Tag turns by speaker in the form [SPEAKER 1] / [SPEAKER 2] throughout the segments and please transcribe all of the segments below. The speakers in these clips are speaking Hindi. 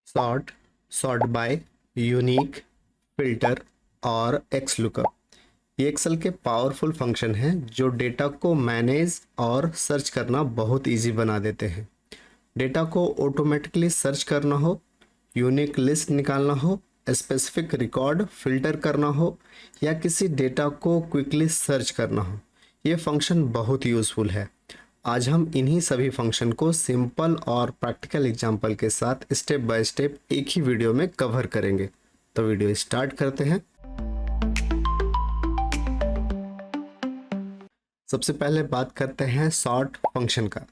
[SPEAKER 1] Sort, sort by, unique, filter और एक्स लुकअप। ये एक्सेल के पावरफुल फंक्शन हैं जो डेटा को मैनेज और सर्च करना बहुत इजी बना देते हैं। डेटा को ऑटोमेटिकली सर्च करना हो, यूनिक लिस्ट निकालना हो, स्पेसिफिक रिकॉर्ड फिल्टर करना हो या किसी डेटा को क्विकली सर्च करना हो, ये फंक्शन बहुत यूज़फुल है। आज हम इन्हीं सभी फंक्शन को सिंपल और प्रैक्टिकल एग्जांपल के साथ स्टेप बाय स्टेप एक ही वीडियो में कवर करेंगे। तो वीडियो स्टार्ट करते हैं। सबसे पहले बात करते हैं सॉर्ट फंक्शन का।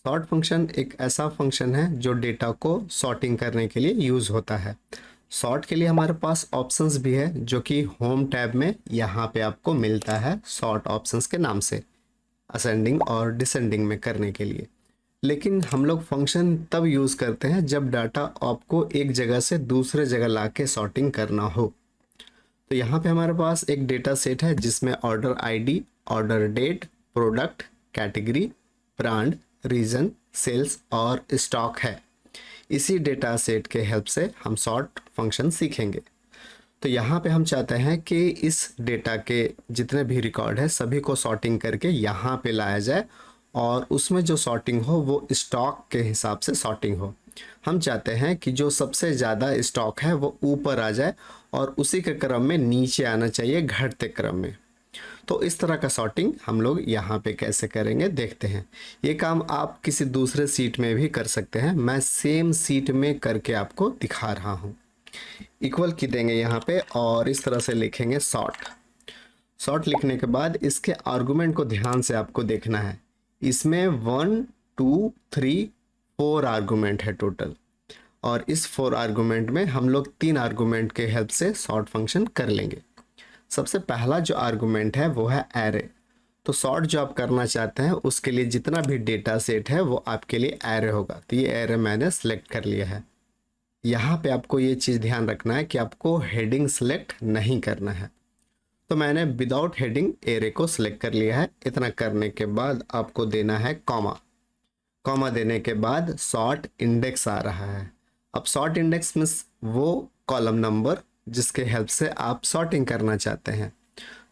[SPEAKER 1] सॉर्ट फंक्शन एक ऐसा फंक्शन है जो डेटा को सॉर्टिंग करने के लिए यूज़ होता है। सॉर्ट के लिए हमारे पास ऑप्शंस भी है जो कि होम टैब में यहाँ पे आपको मिलता है सॉर्ट ऑप्शंस के नाम से, असेंडिंग और डिसेंडिंग में करने के लिए। लेकिन हम लोग फंक्शन तब यूज़ करते हैं जब डाटा आपको एक जगह से दूसरे जगह ला के सॉर्टिंग करना हो। तो यहाँ पे हमारे पास एक डेटा सेट है जिसमें order ID, order date, product, category, brand, region, sales और स्टॉक है। इसी डेटा सेट के हेल्प से हम सॉर्ट फंक्शन सीखेंगे। तो यहाँ पे हम चाहते हैं कि इस डेटा के जितने भी रिकॉर्ड है सभी को सॉर्टिंग करके यहाँ पे लाया जाए और उसमें जो सॉर्टिंग हो वो स्टॉक के हिसाब से सॉर्टिंग हो। हम चाहते हैं कि जो सबसे ज़्यादा स्टॉक है वो ऊपर आ जाए और उसी के क्रम में नीचे आना चाहिए घटते क्रम में। तो इस तरह का सॉर्टिंग हम लोग यहाँ पे कैसे करेंगे देखते हैं। ये काम आप किसी दूसरे सीट में भी कर सकते हैं, मैं सेम सीट में करके आपको दिखा रहा हूँ। इक्वल की देंगे यहाँ पे और इस तरह से लिखेंगे सॉर्ट। सॉर्ट लिखने के बाद इसके आर्गुमेंट को ध्यान से आपको देखना है। इसमें 1 2 3 4 आर्गुमेंट है टोटल और इस 4 आर्गुमेंट में हम लोग 3 आर्गुमेंट के हेल्प से सॉर्ट फंक्शन कर लेंगे। सबसे पहला जो आर्गुमेंट है वो है एरे। तो सॉर्ट जो आप करना चाहते हैं उसके लिए जितना भी डेटा सेट है वो आपके लिए एरे होगा। तो ये एरे मैंने सेलेक्ट कर लिया है। यहाँ पे आपको ये चीज़ ध्यान रखना है कि आपको हेडिंग सेलेक्ट नहीं करना है। तो मैंने विदाउट हेडिंग एरे को सिलेक्ट कर लिया है। इतना करने के बाद आपको देना है कॉमा। कॉमा देने के बाद सॉर्ट इंडेक्स आ रहा है। अब सॉर्ट इंडेक्स में वो कॉलम नंबर जिसके हेल्प से आप सॉर्टिंग करना चाहते हैं।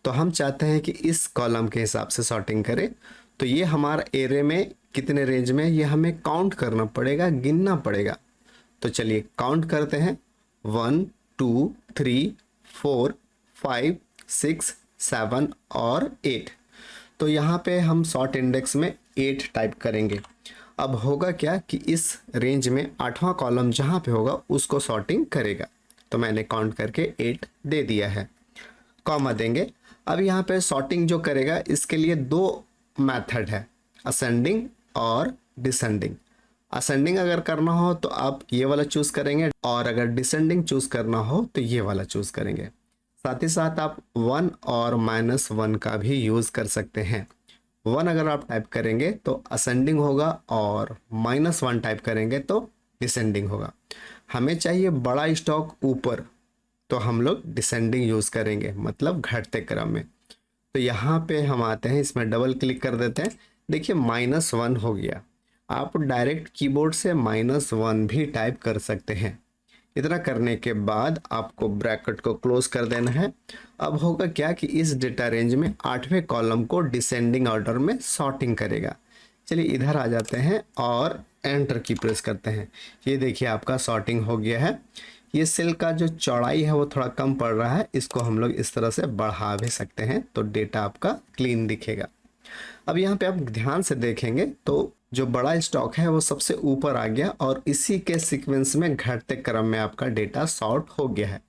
[SPEAKER 1] तो हम चाहते हैं कि इस कॉलम के हिसाब से सॉर्टिंग करें। तो ये हमारा एरे में कितने रेंज में ये हमें काउंट करना पड़ेगा, गिनना पड़ेगा। तो चलिए काउंट करते हैं 1 2 3 4 5 6 7 और 8। तो यहाँ पे हम सॉर्ट इंडेक्स में 8 टाइप करेंगे। अब होगा क्या कि इस रेंज में 8वां कॉलम जहाँ पे होगा उसको सॉर्टिंग करेगा। तो मैंने काउंट करके 8 दे दिया है। कॉमा देंगे। अब यहाँ पे सॉर्टिंग जो करेगा इसके लिए 2 मेथड है, असेंडिंग और डिसेंडिंग। असेंडिंग अगर करना हो तो आप ये वाला चूज़ करेंगे और अगर डिसेंडिंग चूज़ करना हो तो ये वाला चूज़ करेंगे। साथ ही साथ आप 1 और -1 का भी यूज़ कर सकते हैं। 1 अगर आप टाइप करेंगे तो असेंडिंग होगा और -1 टाइप करेंगे तो डिसेंडिंग होगा। हमें चाहिए बड़ा स्टॉक ऊपर, तो हम लोग डिसेंडिंग यूज़ करेंगे, मतलब घटते क्रम में। तो यहाँ पे हम आते हैं, इसमें डबल क्लिक कर देते हैं। देखिए -1 हो गया। आप डायरेक्ट कीबोर्ड से -1 भी टाइप कर सकते हैं। इतना करने के बाद आपको ब्रैकेट को क्लोज कर देना है। अब होगा क्या कि इस डेटा रेंज में 8वें कॉलम को डिसेंडिंग ऑर्डर में सॉर्टिंग करेगा। चलिए इधर आ जाते हैं और एंटर की प्रेस करते हैं। ये देखिए आपका सॉर्टिंग हो गया है। ये सेल का जो चौड़ाई है वो थोड़ा कम पड़ रहा है, इसको हम लोग इस तरह से बढ़ा भी सकते हैं तो डेटा आपका क्लीन दिखेगा। अब यहाँ पे आप ध्यान से देखेंगे तो जो बड़ा स्टॉक है वो सबसे ऊपर आ गया और इसी के सीक्वेंस में घटते क्रम में आपका डेटा सॉर्ट हो गया है,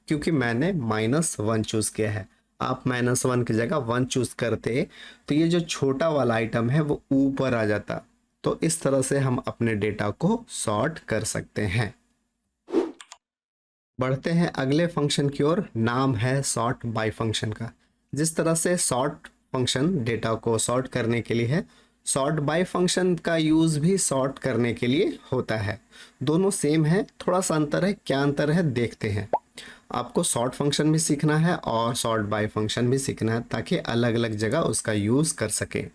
[SPEAKER 1] क्योंकि मैंने -1 चूज़ किया है। आप -1 की जगह 1 चूज़ करते तो ये जो छोटा वाला आइटम है वो ऊपर आ जाता। तो इस तरह से हम अपने डेटा को सॉर्ट कर सकते हैं। बढ़ते हैं अगले फंक्शन की ओर, नाम है सॉर्ट बाय फंक्शन का। जिस तरह से सॉर्ट फंक्शन डेटा को सॉर्ट करने के लिए है, सॉर्ट बाय फंक्शन का यूज़ भी सॉर्ट करने के लिए होता है। दोनों सेम है, थोड़ा सा अंतर है। क्या अंतर है देखते हैं। आपको सॉर्ट फंक्शन भी सीखना है और सॉर्ट बाय फंक्शन भी सीखना है ताकि अलग अलग जगह उसका यूज़ कर सकें।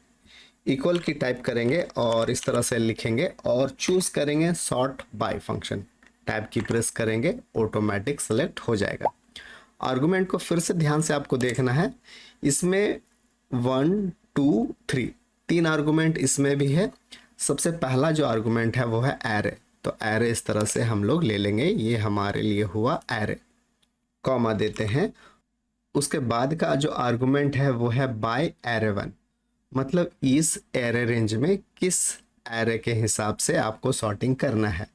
[SPEAKER 1] इक्वल की टाइप करेंगे और इस तरह से लिखेंगे और चूज़ करेंगे सॉर्ट बाय फंक्शन। टैब की प्रेस करेंगे, ऑटोमेटिक सेलेक्ट हो जाएगा। आर्गुमेंट को फिर से ध्यान से आपको देखना है, इसमें 1 2 3 तीन आर्गुमेंट इसमें भी है। सबसे पहला जो आर्गुमेंट है वो है एरे, तो एरे इस तरह से हम लोग ले लेंगे, ये हमारे लिए हुआ एरे, कॉमा देते हैं। उसके बाद का जो आर्गुमेंट है वो है बाय एरे 1, मतलब इस एरे रेंज में किस एरे के हिसाब से आपको सॉर्टिंग करना है।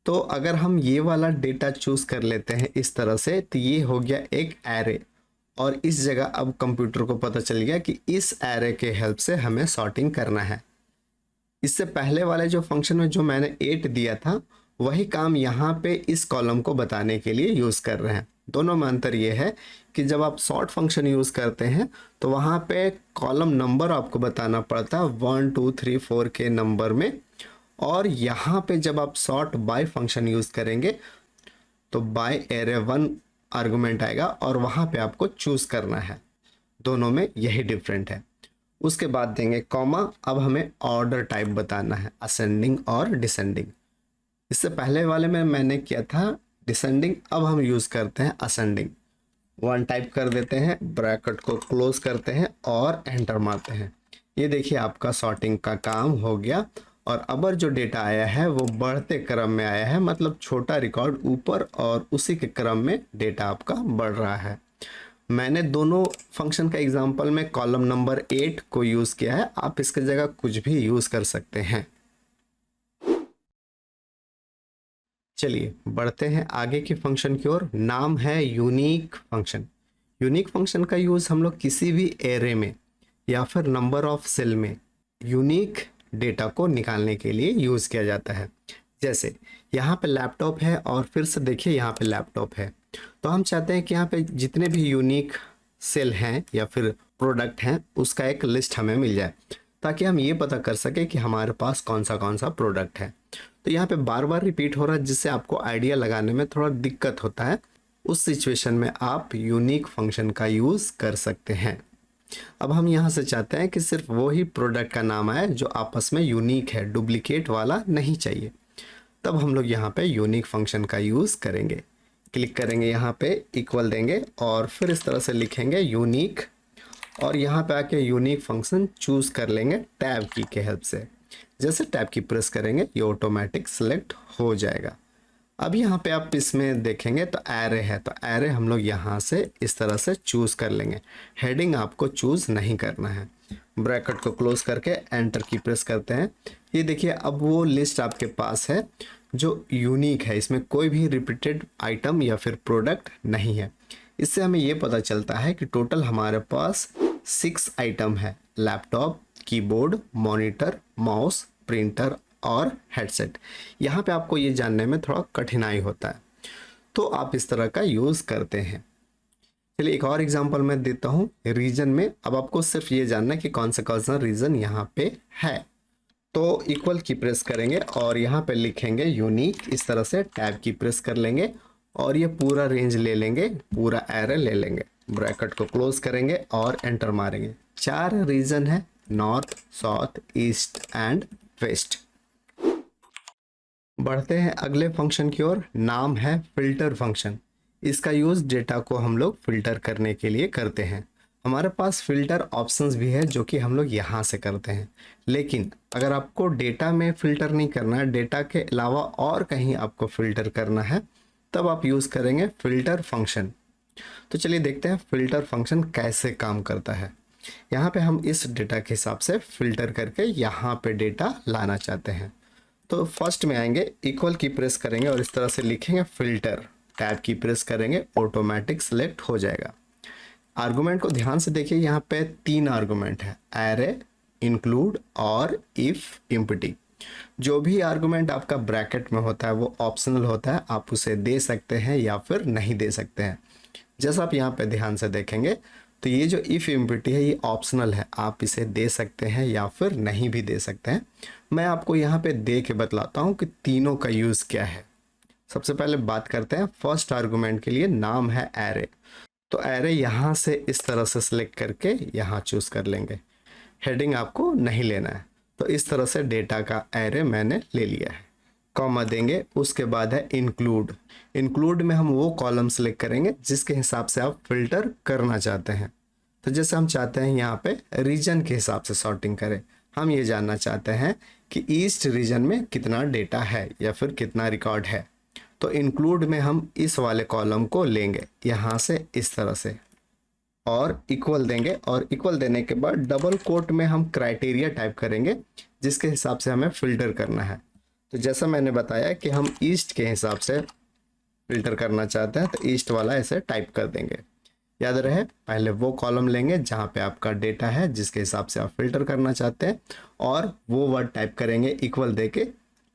[SPEAKER 1] तो अगर हम ये वाला डेटा चूज कर लेते हैं इस तरह से, तो ये हो गया एक एरे, और इस जगह अब कंप्यूटर को पता चल गया कि इस एरे के हेल्प से हमें सॉर्टिंग करना है। इससे पहले वाले जो फंक्शन में जो मैंने 8 दिया था, वही काम यहाँ पे इस कॉलम को बताने के लिए यूज़ कर रहे हैं। दोनों में अंतर ये है कि जब आप सॉर्ट फंक्शन यूज़ करते हैं तो वहाँ पे कॉलम नंबर आपको बताना पड़ता है 1 2 3 4 के नंबर में, और यहाँ पे जब आप सॉर्ट बाय फंक्शन यूज़ करेंगे तो बाय एरे 1 आर्गुमेंट आएगा और वहाँ पे आपको चूज़ करना है। दोनों में यही डिफरेंट है। उसके बाद देंगे कॉमा, अब हमें ऑर्डर टाइप बताना है, असेंडिंग और डिसेंडिंग। इससे पहले वाले में मैंने किया था डिसेंडिंग, अब हम यूज़ करते हैं असेंडिंग। 1 टाइप कर देते हैं, ब्रैकेट को क्लोज करते हैं और एंटर मारते हैं। ये देखिए आपका सॉर्टिंग का काम हो गया, और अब जो डेटा आया है वो बढ़ते क्रम में आया है, मतलब छोटा रिकॉर्ड ऊपर और उसी के क्रम में डेटा आपका बढ़ रहा है। मैंने दोनों फंक्शन का एग्जांपल में कॉलम नंबर 8 को यूज़ किया है, आप इसके जगह कुछ भी यूज़ कर सकते हैं। चलिए बढ़ते हैं आगे की फंक्शन की ओर। नाम है यूनिक फंक्शन। यूनिक फंक्शन का यूज़ हम लोग किसी भी एरे में या फिर नंबर ऑफ सेल में यूनिक डेटा को निकालने के लिए यूज़ किया जाता है। जैसे यहाँ पे लैपटॉप है और फिर से देखिए यहाँ पे लैपटॉप है, तो हम चाहते हैं कि यहाँ पे जितने भी यूनिक सेल हैं या फिर प्रोडक्ट हैं उसका एक लिस्ट हमें मिल जाए, ताकि हम ये पता कर सके कि हमारे पास कौन सा प्रोडक्ट है। तो यहाँ पे बार बार रिपीट हो रहा है, जिससे आपको आइडिया लगाने में थोड़ा दिक्कत होता है। उस सिचुएशन में आप यूनिक फंक्शन का यूज़ कर सकते हैं। अब हम यहाँ से चाहते हैं कि सिर्फ वो ही प्रोडक्ट का नाम आए जो आपस में यूनिक है, डुप्लीकेट वाला नहीं चाहिए। तब हम लोग यहाँ पे यूनिक फंक्शन का यूज़ करेंगे। क्लिक करेंगे, यहाँ पे इक्वल देंगे और फिर इस तरह से लिखेंगे यूनिक, और यहाँ पे आके यूनिक फंक्शन चूज़ कर लेंगे टैब की के हेल्प से। जैसे टैब की प्रेस करेंगे ये ऑटोमेटिक सेलेक्ट हो जाएगा। अब यहाँ पे आप इसमें देखेंगे तो एरे है, तो एरे हम लोग यहाँ से इस तरह से चूज़ कर लेंगे। हेडिंग आपको चूज़ नहीं करना है। ब्रैकेट को क्लोज करके एंटर की प्रेस करते हैं। ये देखिए अब वो लिस्ट आपके पास है जो यूनिक है, इसमें कोई भी रिपीटेड आइटम या फिर प्रोडक्ट नहीं है। इससे हमें ये पता चलता है कि टोटल हमारे पास 6 आइटम है, laptop, keyboard, monitor, mouse, printer और हेडसेट। यहाँ पे आपको ये जानने में थोड़ा कठिनाई होता है, तो आप इस तरह का यूज़ करते हैं। चलिए एक और एग्जांपल मैं देता हूँ रीजन में। अब आपको सिर्फ ये जानना है कि कौन सा रीजन यहाँ पे है। तो इक्वल की प्रेस करेंगे और यहाँ पे लिखेंगे यूनिक, इस तरह से टैब की प्रेस कर लेंगे और ये पूरा रेंज ले लेंगे, पूरा एरे ले लेंगे। ब्रैकेट को क्लोज करेंगे और एंटर मारेंगे। 4 रीजन है, north, south, east and west. बढ़ते हैं अगले फंक्शन की ओर। नाम है फिल्टर फंक्शन। इसका यूज़ डेटा को हम लोग फिल्टर करने के लिए करते हैं। हमारे पास फिल्टर ऑप्शंस भी है जो कि हम लोग यहाँ से करते हैं, लेकिन अगर आपको डेटा में फ़िल्टर नहीं करना है, डेटा के अलावा और कहीं आपको फ़िल्टर करना है, तब आप यूज़ करेंगे फ़िल्टर फंक्शन। तो चलिए देखते हैं फ़िल्टर फंक्शन कैसे काम करता है। यहाँ पे हम इस डेटा के हिसाब से फ़िल्टर करके यहाँ पे डेटा लाना चाहते हैं। तो फर्स्ट में आएंगे, इक्वल की प्रेस करेंगे और इस तरह से लिखेंगे फ़िल्टर, टैब की प्रेस करेंगे, ऑटोमेटिक सेलेक्ट हो जाएगा। आर्गुमेंट को ध्यान से देखिए, यहाँ पे 3 आर्गुमेंट है, एरे, इंक्लूड और इफ एम्प्टी। जो भी आर्गुमेंट आपका ब्रैकेट में होता है वो ऑप्शनल होता है, आप उसे दे सकते हैं या फिर नहीं दे सकते हैं। जैसा आप यहाँ पे ध्यान से देखेंगे तो ये जो इफ एम्प्टी है ये ऑप्शनल है, आप इसे दे सकते हैं या फिर नहीं भी दे सकते हैं। मैं आपको यहाँ पे दे के बतलाता हूँ कि तीनों का यूज़ क्या है। सबसे पहले बात करते हैं फर्स्ट आर्गुमेंट के लिए, नाम है एरे। तो एरे यहाँ से इस तरह से सिलेक्ट करके यहाँ चूज़ कर लेंगे। हेडिंग आपको नहीं लेना है, तो इस तरह से डेटा का एरे मैंने ले लिया है। कॉमा देंगे, उसके बाद है इंक्लूड। इंक्लूड में हम वो कॉलम सेलेक्ट करेंगे जिसके हिसाब से आप फिल्टर करना चाहते हैं। तो जैसे हम चाहते हैं यहाँ पे रीजन के हिसाब से सॉर्टिंग करें, हम ये जानना चाहते हैं कि ईस्ट रीजन में कितना डेटा है या फिर कितना रिकॉर्ड है। तो इंक्लूड में हम इस वाले कॉलम को लेंगे यहाँ से इस तरह से और इक्वल देंगे, और इक्वल देने के बाद डबल कोट में हम क्राइटेरिया टाइप करेंगे जिसके हिसाब से हमें फिल्टर करना है। तो जैसा मैंने बताया कि हम ईस्ट के हिसाब से फिल्टर करना चाहते हैं, तो ईस्ट वाला ऐसे टाइप कर देंगे। याद रहे, पहले वो कॉलम लेंगे जहाँ पे आपका डेटा है जिसके हिसाब से आप फिल्टर करना चाहते हैं, और वो वर्ड टाइप करेंगे इक्वल देके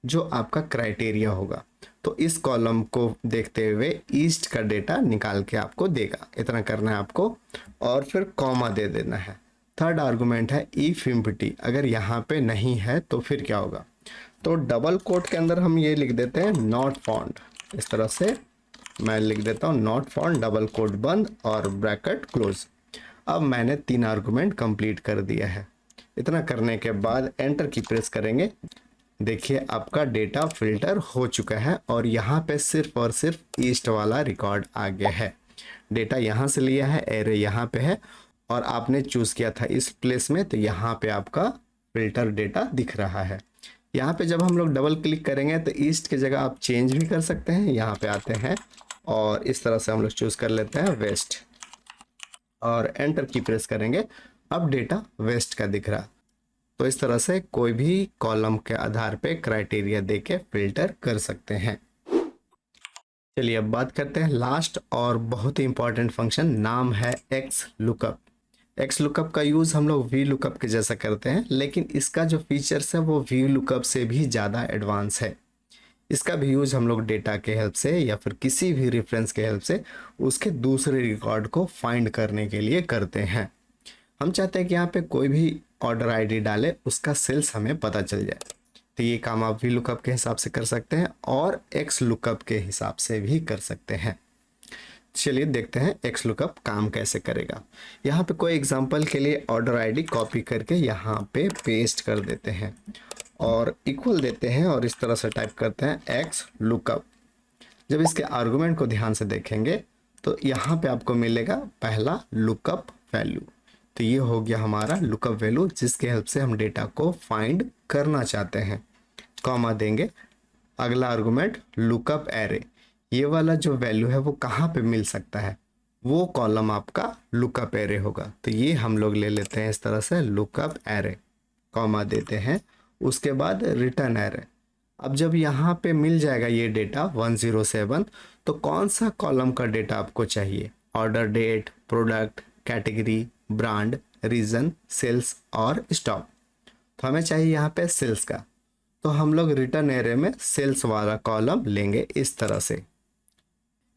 [SPEAKER 1] जो आपका क्राइटेरिया होगा। तो इस कॉलम को देखते हुए ईस्ट का डेटा निकाल के आपको देगा। इतना करना है आपको, और फिर कॉमा दे देना है। थर्ड आर्गुमेंट है इफ एम्प्टी, अगर यहाँ पे नहीं है तो फिर क्या होगा। तो डबल कोट के अंदर हम ये लिख देते हैं नॉट फाउंड। इस तरह से मैं लिख देता हूँ नॉट फाउंड, डबल कोट बंद और ब्रैकेट क्लोज। अब मैंने 3 आर्गुमेंट कंप्लीट कर दिया है। इतना करने के बाद एंटर की प्रेस करेंगे। देखिए आपका डेटा फिल्टर हो चुका है और यहाँ पे सिर्फ और सिर्फ ईस्ट वाला रिकॉर्ड आ गया है। डेटा यहाँ से लिया है, एरे यहाँ पे है और आपने चूज़ किया था इस प्लेस में, तो यहाँ पे आपका फिल्टर डेटा दिख रहा है। यहाँ पे जब हम लोग डबल क्लिक करेंगे तो ईस्ट की जगह आप चेंज भी कर सकते हैं। यहाँ पे आते हैं और इस तरह से हम लोग चूज़ कर लेते हैं वेस्ट, और एंटर की प्रेस करेंगे। अब डेटा वेस्ट का दिख रहा। तो इस तरह से कोई भी कॉलम के आधार पे क्राइटेरिया देके फिल्टर कर सकते हैं। चलिए अब बात करते हैं लास्ट और बहुत ही इंपॉर्टेंट फंक्शन, नाम है एक्स लुकअप। एक्स लुकअप का यूज़ हम लोग वी लुकअप के जैसा करते हैं, लेकिन इसका जो फीचर्स है वो वी लुकअप से भी ज़्यादा एडवांस है। इसका भी यूज़ हम लोग डेटा के हेल्प से या फिर किसी भी रेफरेंस के हेल्प से उसके दूसरे रिकॉर्ड को फाइंड करने के लिए करते हैं। हम चाहते हैं कि यहाँ पे कोई भी ऑर्डर आईडी डाले, उसका सेल्स हमें पता चल जाए। तो ये काम आप वी लुकअप के हिसाब से कर सकते हैं और एक्स लुकअप के हिसाब से भी कर सकते हैं। चलिए देखते हैं एक्स लुकअप काम कैसे करेगा। यहाँ पे कोई एग्जांपल के लिए ऑर्डर आईडी कॉपी करके यहाँ पे पेस्ट कर देते हैं और इक्वल देते हैं और इस तरह से टाइप करते हैं एक्स लुकअप। जब इसके आर्गुमेंट को ध्यान से देखेंगे तो यहाँ पे आपको मिलेगा पहला लुकअप वैल्यू। तो ये हो गया हमारा लुकअप वैल्यू जिसके हेल्प से हम डेटा को फाइंड करना चाहते हैं। कॉमा देंगे, अगला आर्गुमेंट लुकअप एरे। ये वाला जो वैल्यू है वो कहाँ पे मिल सकता है, वो कॉलम आपका लुकअप एरे होगा। तो ये हम लोग ले लेते हैं इस तरह से लुकअप एरे, कॉमा देते हैं, उसके बाद रिटर्न एरे। अब जब यहाँ पे मिल जाएगा ये डेटा 107, तो कौन सा कॉलम का डेटा आपको चाहिए, order date, product, category, brand, region, sales और स्टॉक। तो हमें चाहिए यहाँ पे सेल्स का, तो हम लोग रिटर्न एरे में सेल्स वाला कॉलम लेंगे इस तरह से।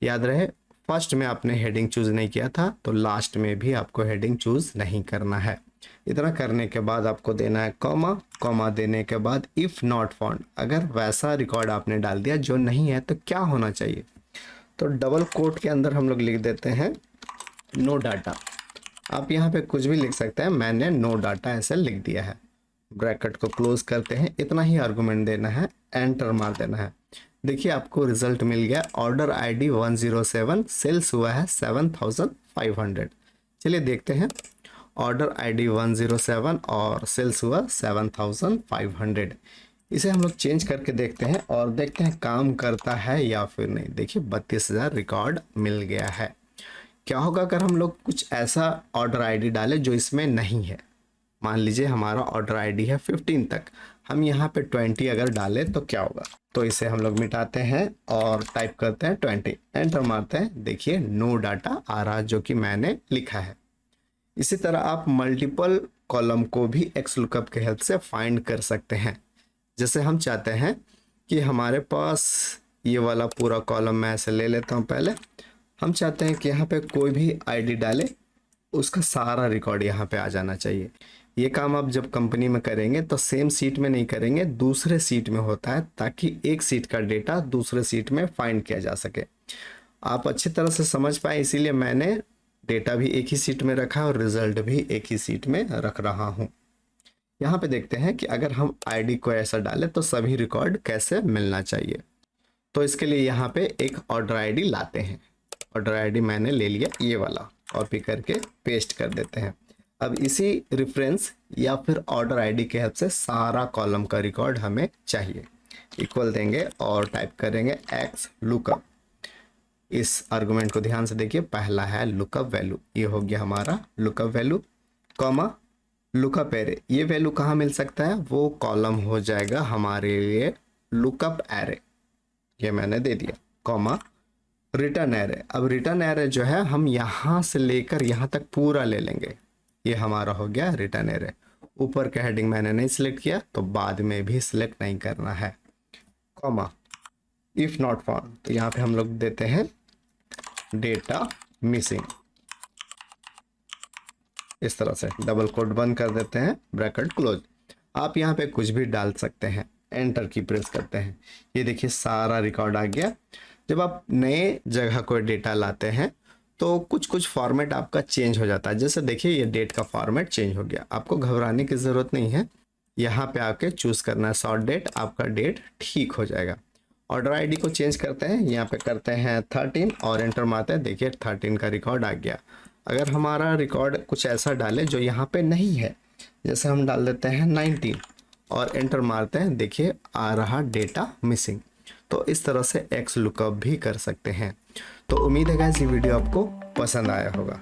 [SPEAKER 1] याद रहे, फर्स्ट में आपने हेडिंग चूज नहीं किया था तो लास्ट में भी आपको हेडिंग चूज नहीं करना है। इतना करने के बाद आपको देना है कॉमा, कॉमा देने के बाद इफ़ नॉट फाउंड, अगर वैसा रिकॉर्ड आपने डाल दिया जो नहीं है तो क्या होना चाहिए। तो डबल कोट के अंदर हम लोग लिख देते हैं नो डाटा। आप यहाँ पे कुछ भी लिख सकते हैं, मैंने नो डाटा ऐसे लिख दिया है। ब्रैकेट को क्लोज करते हैं, इतना ही आर्गुमेंट देना है, एंटर मार देना है। देखिए आपको रिजल्ट मिल गया, ऑर्डर आईडी 107, सेल्स हुआ है 7500। चलिए देखते हैं, ऑर्डर आईडी 107 और सेल्स हुआ 7500। इसे हम लोग चेंज करके देखते हैं और देखते हैं काम करता है या फिर नहीं। देखिए 32,000 रिकॉर्ड मिल गया है। क्या होगा अगर हम लोग कुछ ऐसा ऑर्डर आईडी डालें जो इसमें नहीं है। मान लीजिए हमारा ऑर्डर आईडी है 15 तक, हम यहाँ पे 20 अगर डालें तो क्या होगा। तो इसे हम लोग मिटाते हैं और टाइप करते हैं 20, एंटर मारते हैं। देखिए नो डाटा आ रहा जो कि मैंने लिखा है। इसी तरह आप मल्टीपल कॉलम को भी एक्स लुकअप के हेल्प से फाइंड कर सकते हैं। जैसे हम चाहते हैं कि हमारे पास ये वाला पूरा कॉलम, मैं ऐसे ले लेता हूँ पहले। हम चाहते हैं कि यहाँ पे कोई भी आईडी डाले उसका सारा रिकॉर्ड यहाँ पे आ जाना चाहिए। ये काम आप जब कंपनी में करेंगे तो सेम सीट में नहीं करेंगे, दूसरे सीट में होता है, ताकि एक सीट का डेटा दूसरे सीट में फाइंड किया जा सके। आप अच्छी तरह से समझ पाए, इसीलिए मैंने डेटा भी एक ही सीट में रखा और रिजल्ट भी एक ही सीट में रख रहा हूँ। यहाँ पे देखते हैं कि अगर हम आईडी को ऐसा डालें तो सभी रिकॉर्ड कैसे मिलना चाहिए। तो इसके लिए यहाँ पे एक ऑर्डर आईडी लाते हैं। ऑर्डर आईडी मैंने ले लिया, ये वाला कॉपी करके पेस्ट कर देते हैं। अब इसी रेफरेंस या फिर ऑर्डर आईडी के हेल्प से सारा कॉलम का रिकॉर्ड हमें चाहिए। इक्वल देंगे और टाइप करेंगे एक्स लुकअप। इस आर्गुमेंट को ध्यान से देखिए, पहला है लुकअप वैल्यू, ये हो गया हमारा lookup value, comma lookup array. ये वैल्यू कहाँ मिल सकता है, वो कॉलम हो जाएगा हमारे लिए लुकअप एरे, ये मैंने दे दिया, कॉमा रिटर्न एरे। अब रिटर्न एरे जो है हम यहाँ से लेकर यहाँ तक पूरा ले लेंगे, ये हमारा हो गया रिटर्न एरे। ऊपर का हेडिंग मैंने नहीं सिलेक्ट किया तो बाद में भी सिलेक्ट नहीं करना है, कॉमा इफ नॉट फाउंड, तो यहाँ पे हम लोग देते हैं डेटा मिसिंग। इस तरह से डबल कोट बंद कर देते हैं, ब्रैकेट क्लोज। आप यहाँ पे कुछ भी डाल सकते हैं, एंटर की प्रेस करते हैं, ये देखिए सारा रिकॉर्ड आ गया। जब आप नए जगह कोई डेटा लाते हैं तो कुछ कुछ फॉर्मेट आपका चेंज हो जाता है। जैसे देखिए ये डेट का फॉर्मेट चेंज हो गया, आपको घबराने की ज़रूरत नहीं है। यहाँ पे आके चूज़ करना है शॉर्ट डेट, आपका डेट ठीक हो जाएगा। ऑर्डर आईडी को चेंज करते हैं, यहाँ पे करते हैं 13 और एंटर मारते हैं, देखिए 13 का रिकॉर्ड आ गया। अगर हमारा रिकॉर्ड कुछ ऐसा डाले जो यहाँ पे नहीं है, जैसे हम डाल देते हैं 19 और एंटर मारते हैं, देखिए आ रहा डेटा मिसिंग। तो इस तरह से एक्स लुकअप भी कर सकते हैं। तो उम्मीद है गाइस ये वीडियो आपको पसंद आया होगा।